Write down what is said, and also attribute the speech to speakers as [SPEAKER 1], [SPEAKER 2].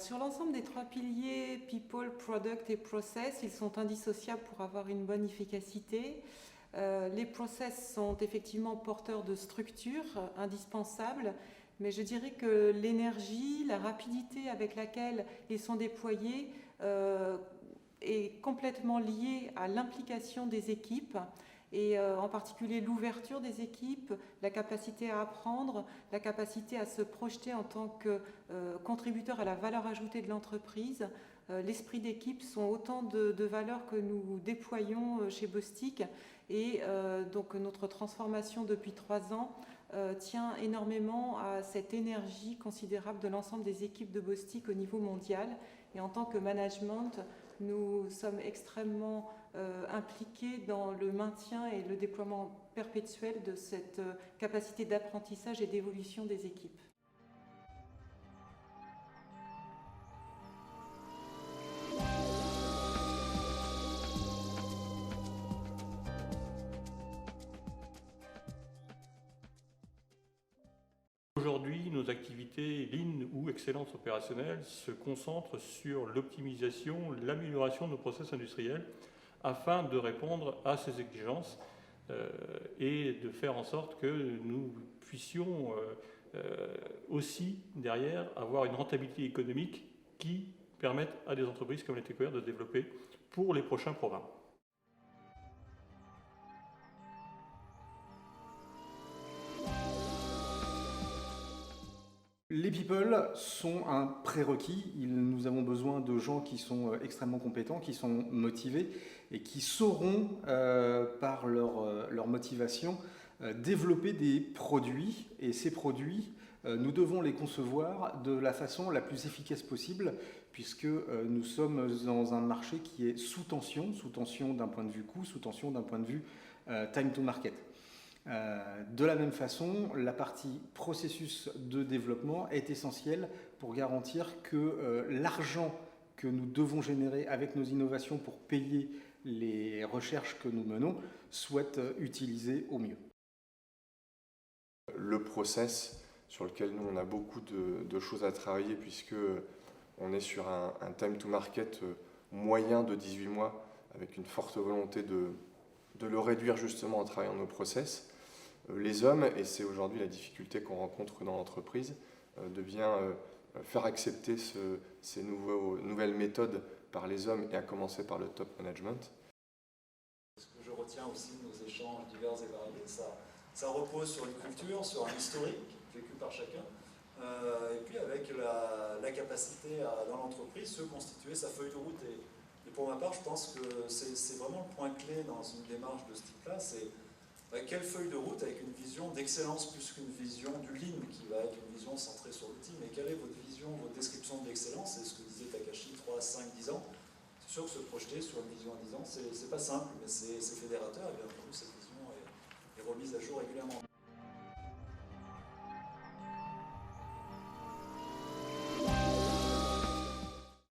[SPEAKER 1] Sur l'ensemble des trois piliers, People, Product et Process, ils sont indissociables pour avoir une bonne efficacité. Les process sont effectivement porteurs de structure indispensables, mais je dirais que l'énergie, la rapidité avec laquelle ils sont déployés est complètement liée à l'implication des équipes et en particulier l'ouverture des équipes, la capacité à apprendre, la capacité à se projeter en tant que contributeur à la valeur ajoutée de l'entreprise. L'esprit d'équipe sont autant de valeurs que nous déployons chez Bostik et donc notre transformation depuis 3 ans tient énormément à cette énergie considérable de l'ensemble des équipes de Bostik au niveau mondial. Et en tant que management, nous sommes extrêmement impliqués dans le maintien et le déploiement perpétuel de cette capacité d'apprentissage et d'évolution des équipes.
[SPEAKER 2] Aujourd'hui, nos activités Lean ou excellence opérationnelle se concentrent sur l'optimisation, l'amélioration de nos process industriels afin de répondre à ces exigences et de faire en sorte que nous puissions aussi derrière avoir une rentabilité économique qui permette à des entreprises comme les TECOR de se développer pour les prochains programmes.
[SPEAKER 3] Les people sont un prérequis. Nous avons besoin de gens qui sont extrêmement compétents, qui sont motivés et qui sauront, par leur motivation, développer des produits. Et ces produits, nous devons les concevoir de la façon la plus efficace possible, puisque nous sommes dans un marché qui est sous tension d'un point de vue coût, sous tension d'un point de vue time to market. De la même façon, la partie processus de développement est essentielle pour garantir que l'argent que nous devons générer avec nos innovations pour payer les recherches que nous menons soit utilisé au mieux.
[SPEAKER 4] Le process sur lequel nous on a beaucoup de choses à travailler, puisque on est sur un time to market moyen de 18 mois avec une forte volonté de le réduire justement en travaillant nos process. Les hommes, et c'est aujourd'hui la difficulté qu'on rencontre dans l'entreprise, de bien faire accepter ces nouvelles méthodes par les hommes et à commencer par le top management.
[SPEAKER 5] Ce que je retiens aussi de nos échanges divers et variés, ça repose sur une culture, sur un historique vécu par chacun, et puis avec la capacité dans l'entreprise se constituer sa feuille de route. Et pour ma part, je pense que c'est vraiment le point clé dans une démarche de ce type-là, c'est quelle feuille de route avec une vision d'excellence plus qu'une vision du lean qui va être une vision centrée sur l'outil, mais quelle est votre vision, votre description de l'excellence? C'est ce que disait Takashi, 3, 5, 10 ans. C'est sûr que se projeter sur une vision à 10 ans, c'est pas simple, mais c'est fédérateur, et bien entendu cette vision est remise à jour régulièrement.